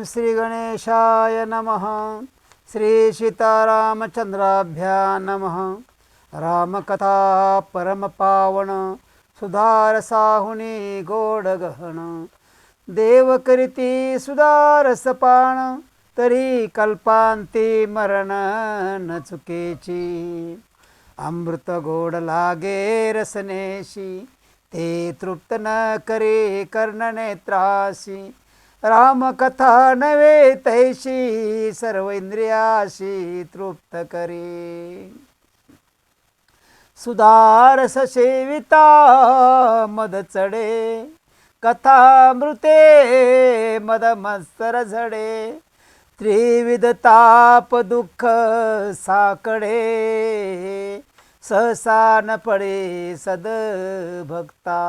श्री गणेशाय नमः। श्री सीतारामचंद्राभ्यां नमः। रामकथा परम पावन, सुधार साहुनी गोड गहन। देव करीती सुधारस पान, तरी कल्पांती मरण न चुकेची। अमृत गोड लागे रसनेशी, ते तृप्त न करे कर्ण नेत्रासी। रामकथा नवे तैशी, सर्व इंद्रियाशी तृप्त करे। सुधारस सेविता मद चढे, कथामृते मद मत्सर झडे। त्रिविध ताप दुःख साकडे, सहसा न पडे सद्भक्ता।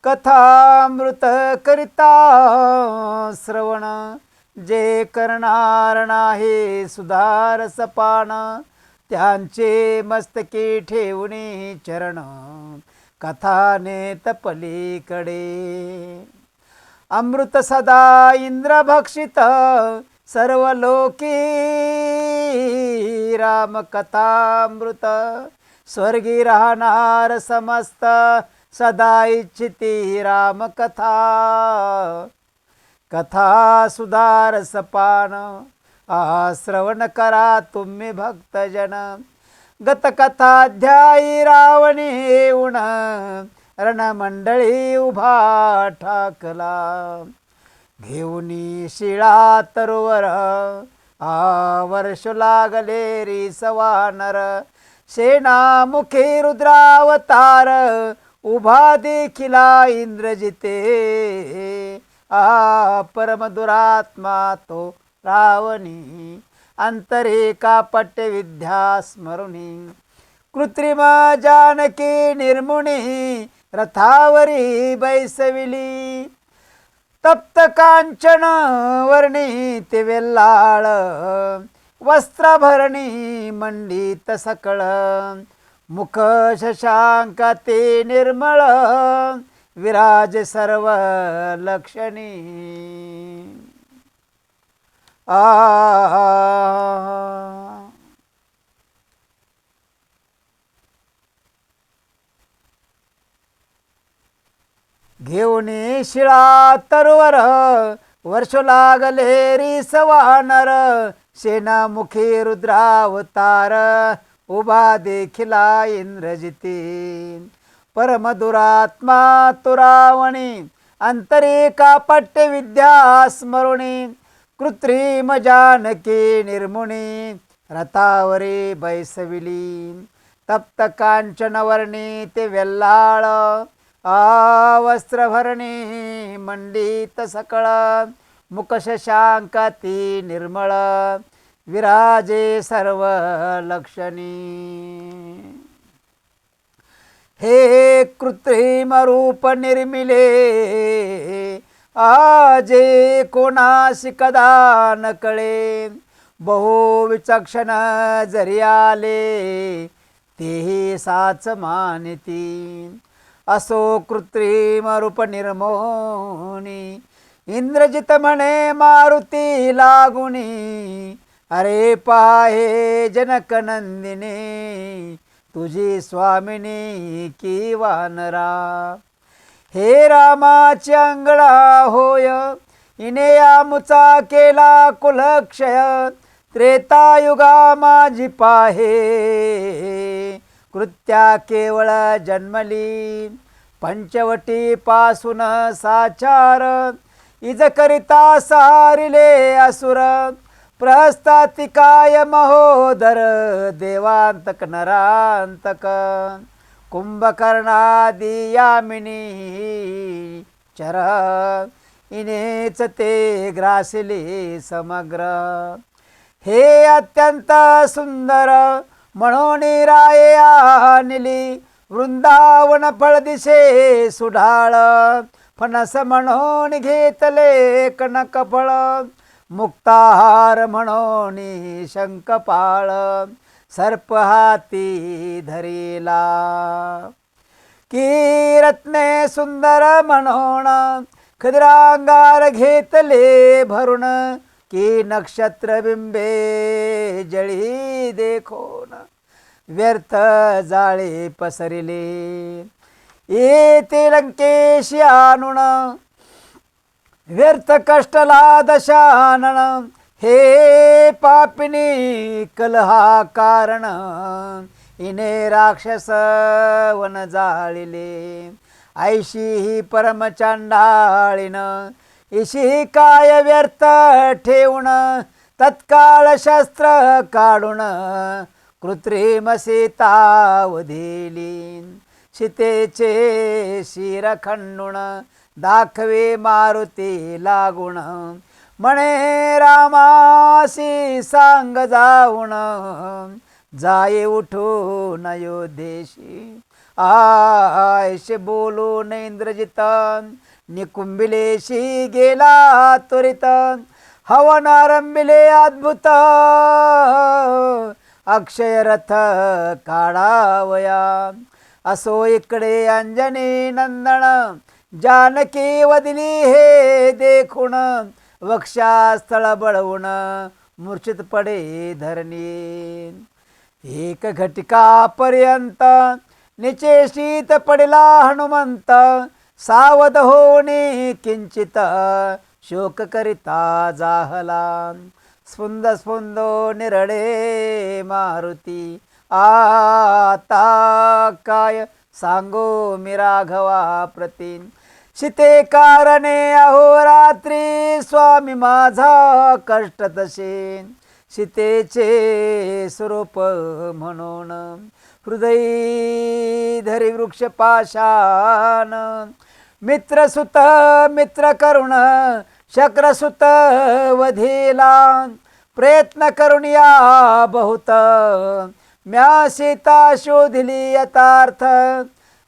कथामृत करिता श्रवण, जे करणार नाही सुधारस पान। त्यांचे मस्तकी ठेवणी चरण, कथा नेत पलीकडे। अमृत सदा इंद्र भक्षित, सर्व लोकी राम कथामृत। स्वर्गी राहणार समस्त, सदा इच्छिती राम कथा। कथा सुधारस पान, श्रवण करा तुम्ही भक्तजन। गतकथाध्यायी रावणी येऊन, रणमंडळी उभा ठाकला। घेऊनी शिळा तरुवर, वर्ष लागले रिसवानर। सेनामुखी रुद्रावतार, उभा देखिला इंद्रजिते। परम दुरात्मा तो रावणी, अंतरे कापट्य विद्या स्मरुनी। कृत्रिम जानकी निर्मुनी, रथावरी बैसविली। तप्त कांचन वर्णी ते वेल्लाळ, वस्त्रभरणी मंडित सकळ। मुख शशांक ते निर्मळ, विराज सर्व लक्षणी। घेऊनी शिळा तरुवर, वर्ष लागले रिसवानर। सेनामुखी रुद्रावतार, उभा देखिला इंद्रजिती। परम दुरात्मा तो रावणी, अंतरे कापट्य विद्या स्मरुनी। कृत्रिम जानकी निर्मुनी, रथावरी बैसविली। तप्त कांचन वर्णी ते वेल्लाळ, वस्त्रभरणी मंडित सकळ। मुख शशांक ती निर्मळ, विराजे सर्व लक्षणी। हे कृत्रिम रूप निर्मिले, आजे कोणासी कदा न कळे। बहु विचक्षण जरी आले, तेही साच मानिती। असो कृत्रिम रूप निर्मोनी, इंद्रजित म्हणे मारुती लागुनी। अरे पाहे जनक नंदिनी, तुझी स्वामिनी की वानरा। हे रामाची अंगळा होय, इने आमुचा केला कुलक्षय। त्रेतायुगा माझी पाहे, कृत्या केवळ जन्मली। पंचवटी पासून साचार, इज करिता सारिले असुर। प्रस्तातिकाय महोदर, देवांतक नरांतक। कुंभकर्णादी यामिनी चर, इनेच ते ग्रासिले समग्र। हे अत्यंत सुंदर म्हणून राये आणली। वृंदावन फळ दिसे सुढाळ, फणस म्हणून घेतले कनकफळ। मुक्ताहार म्हणून शंखपाळ, सर्प हाती धरिला। की रत्ने सुंदर म्हणून, खदिरांगार घेतले भरून की नक्षत्रबिंबे जळी देखोन व्यर्थ जाळे पसरिले येते लंकेशी आणून व्यर्थ कष्टला दशानन हे पापिनी कलहा कारण इने राक्षस वन जाळिले ऐशी ही परमचांडाळीन इशी काय व्यर्थ ठेवून तत्काळ शस्त्र काढून कृत्रिम सीता वधिली सीतेचे शिर खंडून दाखवे मारुती लागून म्हणे रामासी सांग जाऊन जाये उठून अयोध्येशी आयशे बोलून इंद्रजित निकुंबिलेशी गेला त्वरित हवन आरंभिले अद्भुत अक्षय रथ काढावया असो इकडे अंजनी नंदन जानकी वदिली हे देखून वक्षास्थळ बळवून मूर्छित पडे धरणी एक घटिकापर्यंत निचे शीत पडला हनुमंत सावध होणे किंचित शोक करिता जाहला स्फुंद स्फुंदो निरडे मारुती आता काय सांगो मी राघवा प्रती सीते कारणे अहोरात्री स्वामी माझा कष्ट तसे सीतेचे स्वरूप म्हणून हृदयी धरी वृक्ष पाशान मित्रसुत मित्र करुण शक्रसुत वधिला प्रयत्न करून या बहुत म्या सीता शोधिली यथार्थ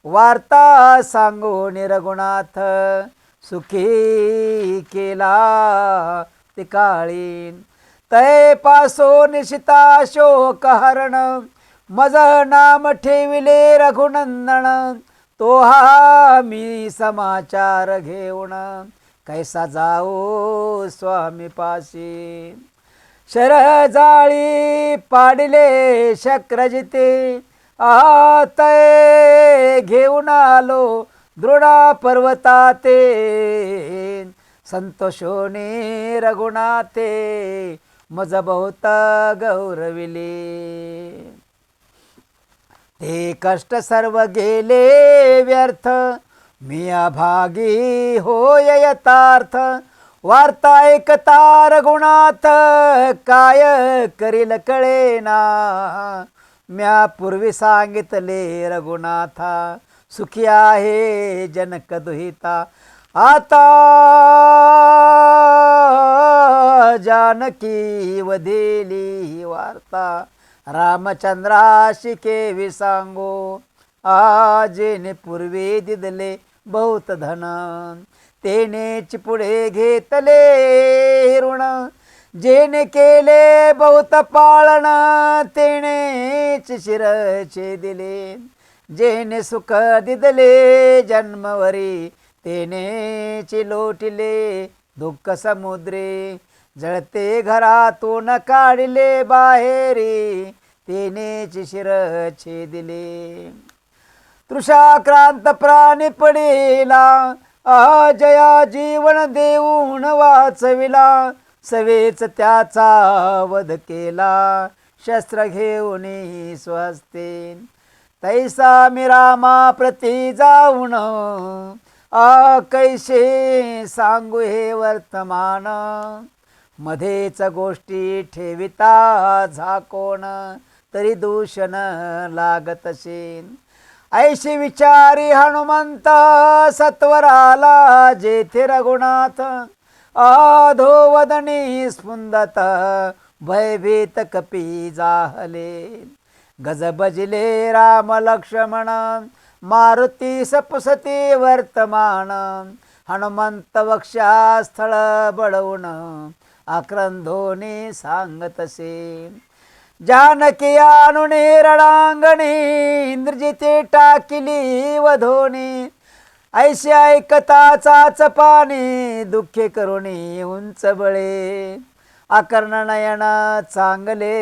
वार्ता सांगो निरगुणाथ सुखी केला ती काळी तय पासो निशिता शोक हरण मज नाम ठेविले रघुनंदन तो हा मी समाचार घेऊन कैसा जाओ स्वामी पाशी शरजाळी पाडिले शक्रजिते आतय घेऊन आलो दृढा पर्वताते संतोषोने रघुनाथे मज बहुत गौरविले ते कष्ट सर्व गेले व्यर्थ मी अभागी होय यथार्थ वार्ता ऐकता रघुनाथ काय करील कळेना म्या पूर्वी सांगितले रघुनाथा सुखी आहे जनक दुहिता आता जानकी वदिली वार्ता रामचंद्राशी केवी सांगो आजेने पूर्वी दिदले बहुत धन तेनेच पुढे घेतले ऋण जेने केले बहुत पाळण तेनेच शिरचे दिले जेने सुख दिदले जन्मवरी तेनेच लोटिले दुःख समुद्रे जळते घरातून काढले बाहेरी तेनेच शिरचे दिले तृषाक्रांत प्राणी पडिला अजया जीवन देऊन वाचविला सवेच त्याचा वध केला शस्त्र घेऊन स्वस्ते तैसा मी रामा प्रती जाऊन कैसे सांगू हे वर्तमान मध्येच गोष्टी ठेविता झाकोण तरी दूषण लागतसे ऐशी विचारी हनुमंत सत्वराला जेथे रघुनाथ अधोवदनी स्फुंदत भयभीत कपी जाहले गज बजले राम लक्ष्मण मारुती सपुसती वर्तमान हनुमंत वक्षास्थळ बळवून आक्रंदोनी सांगतसे जानकी आणुनी रणांगणी इंद्रजिते टाकिली वधोनी ऐशी ऐकताचाच पाणी दुःखे करुणी उंच बळे अकर्ण नयन चांगले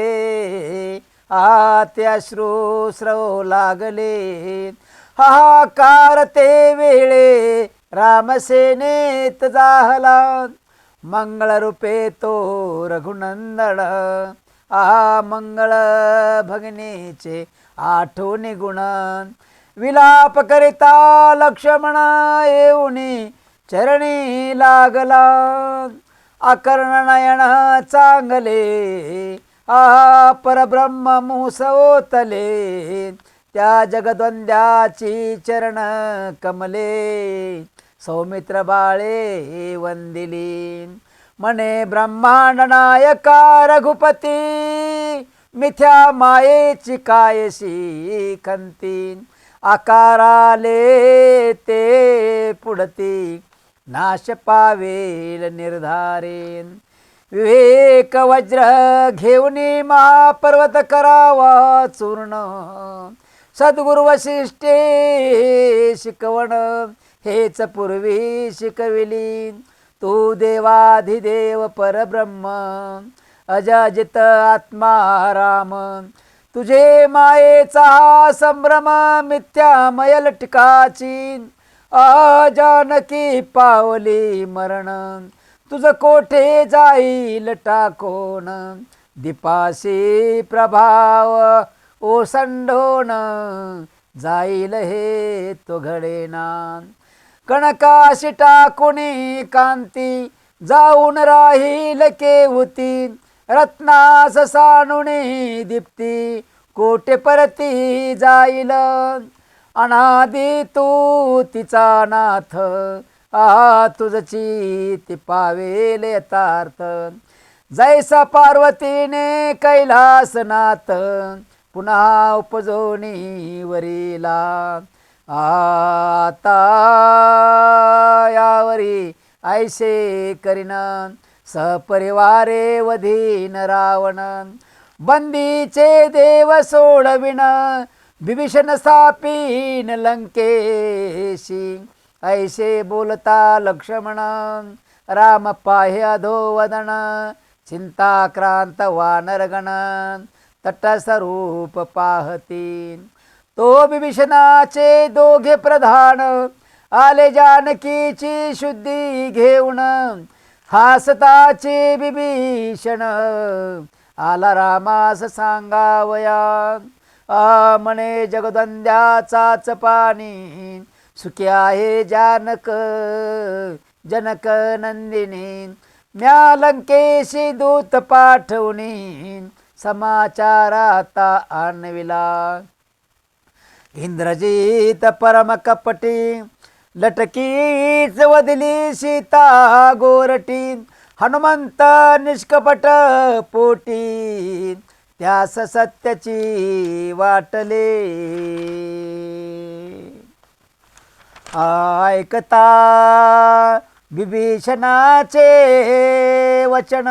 आते अश्रू स्रव लागले हाहाकार ते वेळे रामसेनेत जाहला मंगळ रूपे तो रघुनंदन मंगळ भगिनीचे आठवणी गुण विलाप करिता लक्ष्मण येऊनी चरणी लागला अकर्ण नयन चांगले परब्रह्म मुसवतले त्या जगद्वंद्याची चरण कमले सौमित्र बाळे वंदिली म्हणे ब्रह्मांड नायका रघुपती मिथ्या मायेची कायशी खंती आकाराले ते पुढती नाश पावेल निर्धारेन विवेक वज्र घेऊनी महापर्वत करावा चूर्ण सद्गुरु वशिष्ठे शिकवण हेच पूर्वी शिकविली तू देवाधिदेव परब्रह्म अजाजित आत्मा राम तुझे मायेचा संभ्रम मिथ्यामय लटकाची अजानकी पावली मरण तुझ कोठे जाईल टाकोन दीपाशी प्रभाव ओसंडोन जाईल हे तो घडेना कणकाशी टाकुनी कांती जाऊन राहील केवती रत्नास सानुनी दीप्ती कोटे परती जाईल अनादी तू तिचा नाथ तुझची ती पावेल यथार्थ जैसा पार्वतीने कैलासनाथ पुन्हा उपजोनी वरीला आता यावरी ऐसे करीन सपरिवारे वधीन रावण बंदीचे देव सोडविन विभीषण स्थापीन लंकेशी ऐसे बोलता लक्ष्मण राम पाहे अधोवदन चिंताक्रांत वानरगण तटस्वरूप पाहती तो विभीषणाचे दोघे प्रधान आले जानकीची शुद्धी घेऊन हासताचे विभीषण आला रामास सांगावया म्हणे जगदंद्याचाच पाणी सुखी आहे जानक जनक नंदिनी म्या लंकेशी दूत पाठवणी समाचार आता आणविला इंद्रजित परम कपटी लटकीच वदली सीता गोरटी हनुमंत निष्कपट पोटी त्यास सत्याची वाटले ऐकता विभीषणाचे वचन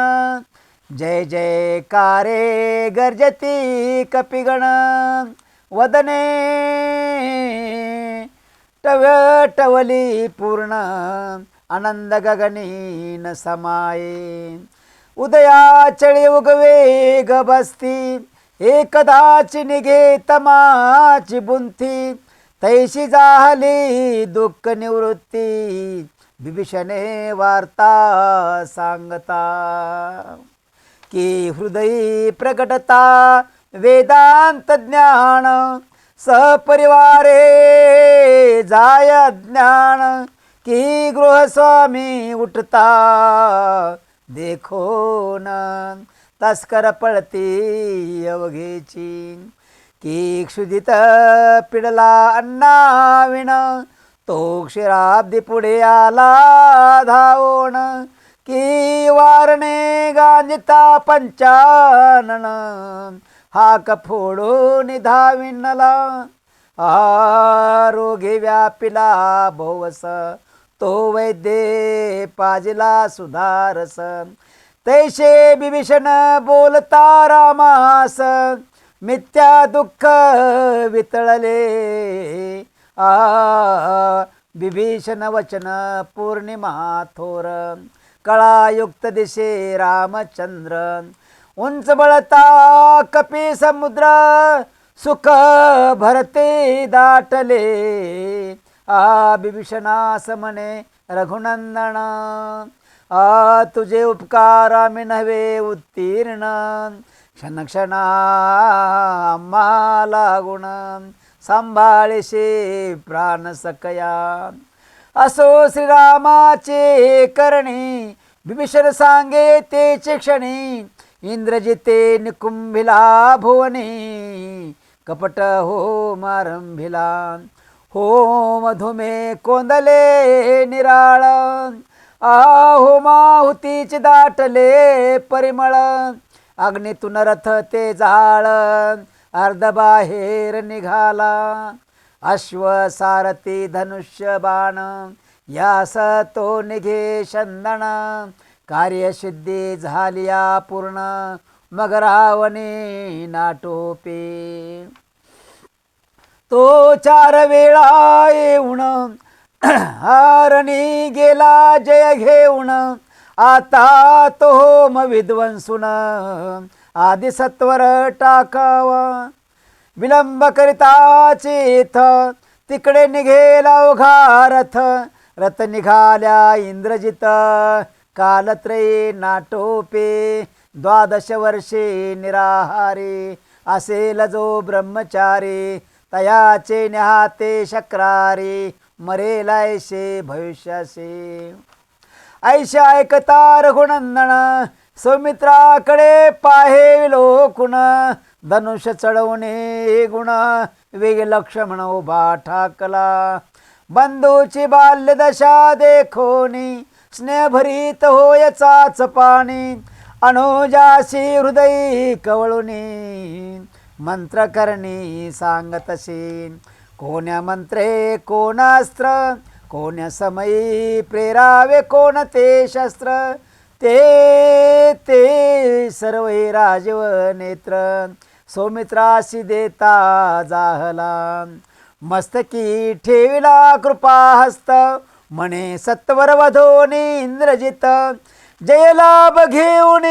जय जयकारे गर्जती कपिगण वदने टवली पूर्ण आनंद गगनीन समाये उदया चळी उगवे ग बसती एकदाची निघे तमाची बुंथी तैशी झाली दुःख निवृत्ती विभीषणे वार्ता सांगता की हृदयी प्रकटता वेदांत ज्ञान सपरिवारे जाय ज्ञान की गृहस्वामी उठता देखो न तस्कर पळती अवघेची की क्षुदित पिडला अन्नाविण तो क्षीराब्दी पुढे आला धावून की वारणे गांजिता पंचानन हाक फोडून धाविनला आरोग्य व्यापिला भोवस तो वैद्य पाजिला सुधारस तैसे विभीषण बोलता रामास मिथ्या दुःख वितळले विभीषण वचन पौर्णिमा थोर कळायुक्त दिशे रामचंद्र उंच बळता कपी समुद्र सुख भरते दाटले बिभीषणास म्हणे रघुनंदन तुझे उपकार आम्ही नव्हे उत्तीर्ण क्षण क्षणा आम्हाला गुण सांभाळेशे प्राण सकया असो श्रीरामाचे करणे विभीषण सांगे तेचे क्षणी इंद्रजिते निकुंभिला भुवनी कपट हो मारंभिला हो मधुमे कोंदले निराळ आहो माहुतीचे दाटले परिमळ अग्नीतून रथ ते जाळ अर्ध बाहेर निघाला अश्व सारथी धनुष्य बाण यास तो निघे शंदन कार्यसिद्धी झालिया पूर्ण मग रावणे नाटोपे तो चार वेळा येऊन हारणी गेला जय घेऊन आता तो होम विध्वंसून आदि सत्वर टाकावा विलंब करिताचे इथ तिकडे निघेला अवघा रथ रथ निघाल्या इंद्रजित कालत्रये नाटोपे 12 वर्षे निराहारी असेल जो ब्रह्मचारी तयाचे न्याहाते शक्रारी मरेलायशे भविष्यासे ऐशा ऐकता रघुनंदन सौमित्राकडे पाहे विलोकुन धनुष चढवणे गुण वेग लक्ष्मण उभा ठाकला बंधूची बाल्य दशा देखोनी स्नेहभरीत होय चाच पाणी अनुजाशी हृदय कवळुनी मंत्र करणी सांगतशी कोण्या मंत्रे कोणास्त्र कोण्या समयी प्रेरावे कोणते शस्त्र ते ते सर्व राजव नेत्र सौमित्रासी देता जाहला मस्तकी ठेविला कृपा हस्त म्हणे सत्वर वधोनी इंद्रजित जयलाभ घेऊन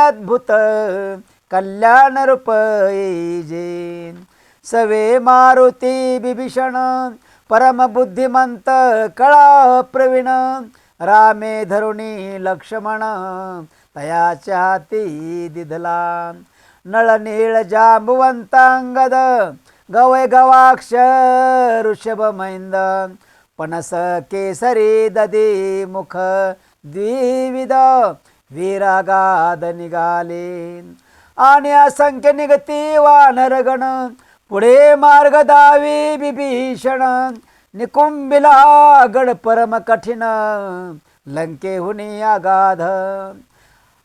अद्भुत कल्याण रूप येजे सवे मारुती विभीषण परम बुद्धिमंत कळा प्रवीण रामे धरुणी लक्ष्मण तयाच्या हाती दिधला नळनीळ जांबुवंतांगद गवय गवाक्ष ऋषभ मैंद पणस केसरी ददी मुख द्विविध वीरागाद निघाले आणि असंख्य निगती वानरगण पुढे मार्ग दावी विभीषण निकुंभिला गड परम कठीण लंकेहुनी अगाध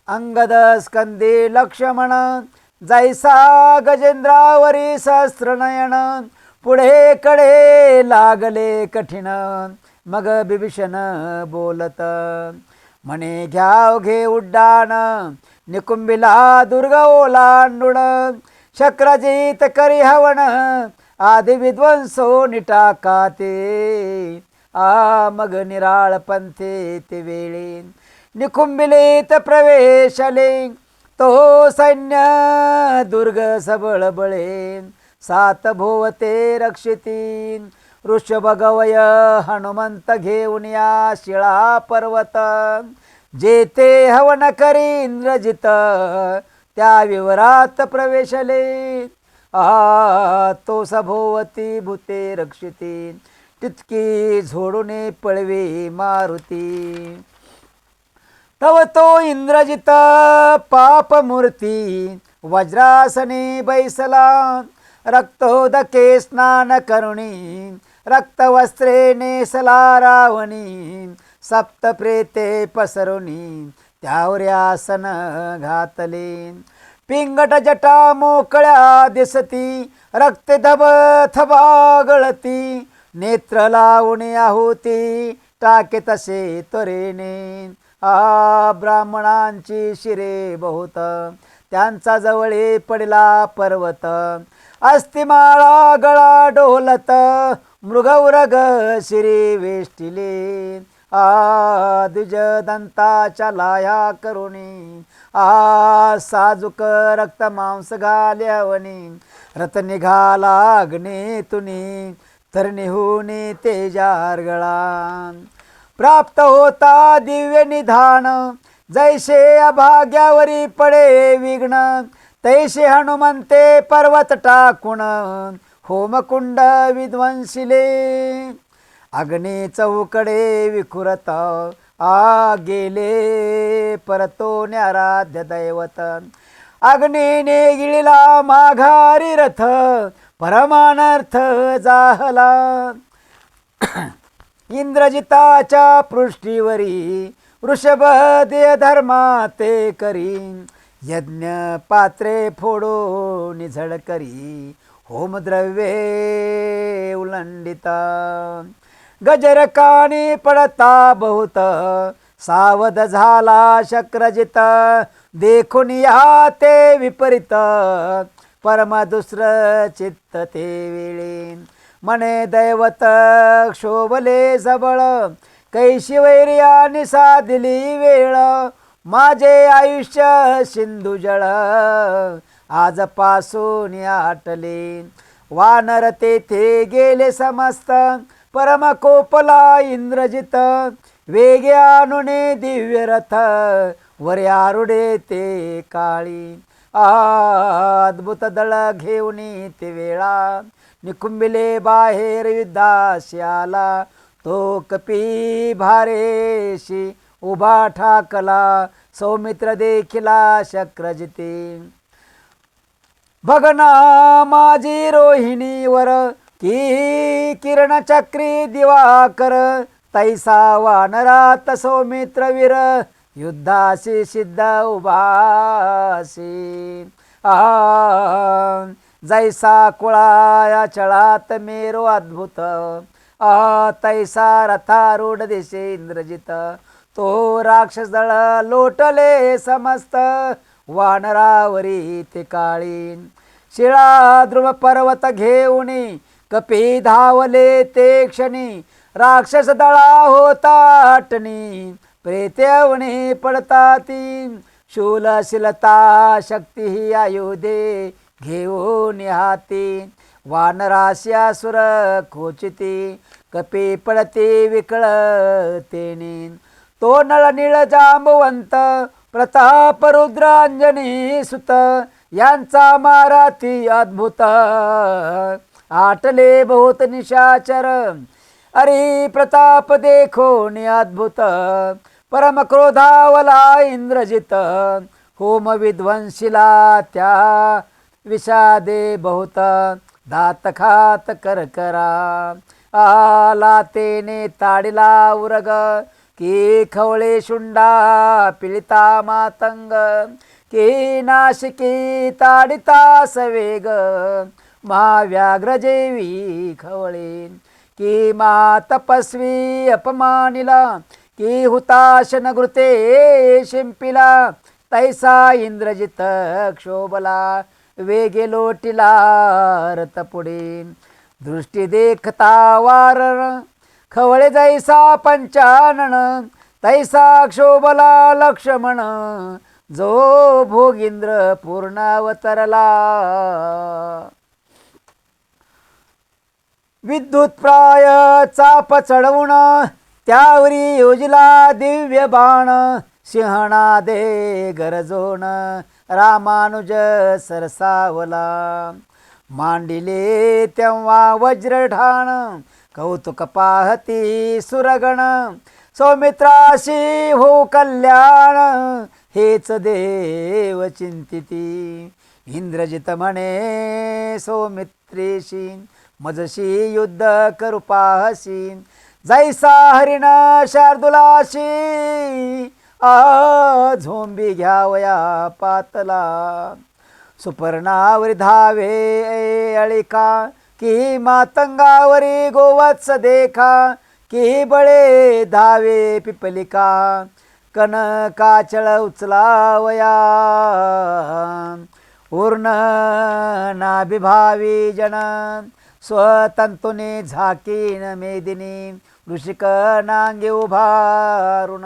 अंगद स्कंदी लक्ष्मण जैसा गजेंद्रावरी सहस्त्रनयन पुढे कडे लागले कठीण मग विभीषण बोलत म्हणे घ्याव घे उड्डाण निकुंभिला दुर्ग ओलांडून शक्रजित करी हवन आदि विध्वंसो निटाका ते मग निराळ पंथे ते वेळे निकुंभिलेत प्रवेशले तो सैन्य दुर्ग सबळ बळे 7 भोवते रक्षिती ऋषभ गवय हनुमंत घेऊन या शिळा पर्वत जेते हवन करी इंद्रजित त्या विवरात प्रवेशले तो सभोवती भूते रक्षिती तितकी झोडूने पळवे मारुती तव तो इंद्रजित पाप मूर्ती वज्रासने बैसला रक्तोदके स्नान करुणी रक्तवस्त्रे नेसला रावणी सप्त प्रेते पसरुनी त्यावर आसन घातले पिंगट जटा मोकळ्या दिसती रक्त धब थबा गळती नेत्र लावून आहुती टाके तसे त्वरेने ब्राह्मणांची शिरे बहुत त्यांचा जवळे पडला पर्वत अस्तिमाळा गळा डोलत मृगौरग शिरी वेष्टिले द्विज दंताच्या लाया करुणी साजूक रक्त मांस घाल्यावणी रथ निघाला अग्नीतुनी तर निहुनी तेजारगळा प्राप्त होता दिव्य निधान जैसे अभाग्यावरी पडे विघ्न तैसे हनुमंते पर्वत टाकून होमकुंड विध्वंसिले अग्नी चौकडे विखुरत गेले परतोन आराध्य दैवत अग्नीने गिळला माघारी रथ परमानर्थ जाहला इंद्रजिताच्या पृष्ठीवरी वृषभदेय धर्मा ते करी यज्ञ पात्रे फोडो निझळ करी होमद्रव्ये उलंडिता गजरकानी पडता बहुत सावध झाला शक्रजित देखून या ते विपरीत परम दुसर चित्त ते वेळे मने दैवत क्षोभले सबळ कैशी वैर्याने साधली वेळ माझे आयुष्य सिंधुजळ आजपासून आटले वानर तेथे गेले समस्त परम कोपला इंद्रजित वेगे आणुने दिव्य रथ वरे आरुडे ते काळी अद्भुत दळ घेऊन ते वेळा निकुंबिले बाहेर युद्धाशी आला तो कपी भारेशी उभा ठाकला सौमित्र देखिला शक्रजिते भगना माझी रोहिणीवर की किरण चक्री दिवाकर तैसा वानरात सौमित्रवीर युद्धाशी सिद्ध उभासी जैसा कुळाया चळात मेरो अद्भुत तैसा रथारूढ दिशे इंद्रजित तो राक्षस दळ लोटले समस्त वानरावरी ते काळी शिळा ध्रुव पर्वत घेऊनी कपी धावले ते क्षणी राक्षस दळा होता अटणी प्रेत्यावणी पडता ती शूलशिलता शक्ती ही आयुधे घेऊन हाती वानरास्यासुर खोचिती कपी पडते विकळतेनी तो नळ निळ जांबवंत प्रताप रुद्र अंजनी सुत यांचा माराती अद्भुत आटले बहुत निशाचर अरे प्रताप देखो अद्भुत परम क्रोधावला इंद्रजित होम विध्वंसिला त्या विषादे बहुत दात खात करकरा आला तेने ताडिला उरग की खवळे शुंडा पिळिता मातंग की नाशिकी ताडिता सवेग महाव्याघ्र जेवी खवळे की मा तपस्वी अपमानिला की हुताशन घृते शिंपिला तैसा इंद्रजित क्षोभला वेगे लोटिला रथ पुढे दृष्टी देखता वार खवळे जैसा पंचानन तैसा क्षोभला लक्ष्मण जो भोगींद्र पूर्णावतरला विद्युत प्राय चाप चढवून त्यावरी योजिला दिव्य बाण सिंहनादे गरजोन रामानुज सरसावला मांडिले तेव्हा वज्रढाण कौतुक पाहती सुरगण सौमित्राशी हो कल्याण हेच देव चिंतिती इंद्रजित म्हणे सौमित्रेशी मजशी युद्ध करू पाहसी जैसा हरिण शार्दुलाशी झोंबी घ्यावया पातला सुपर्णावरी धावे अळिका की मातंगावरी गोवत्स देखा की बळे धावे पिपलिका कनकाचळ उचलावया पूर्ण नाभिभावी जन स्वतंतुने झाकीन मेदिनी ऋषिक नांगे उभारून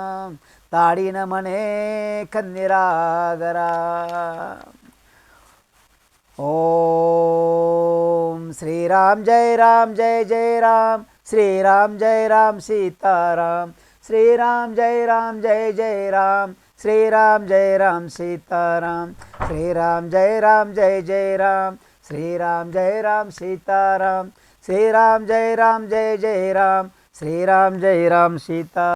ताडीन म्हणे खंदिरागरा. ओम श्रीराम जय राम जय जय राम, श्रीराम जय राम सीताराम, श्रीराम जय राम जय जय राम, श्रीराम जय राम सीताराम, श्रीराम जय राम जय जय राम, श्रीराम जय राम सीताराम, श्रीराम जय राम जय जय राम, श्रीराम जय राम सीता.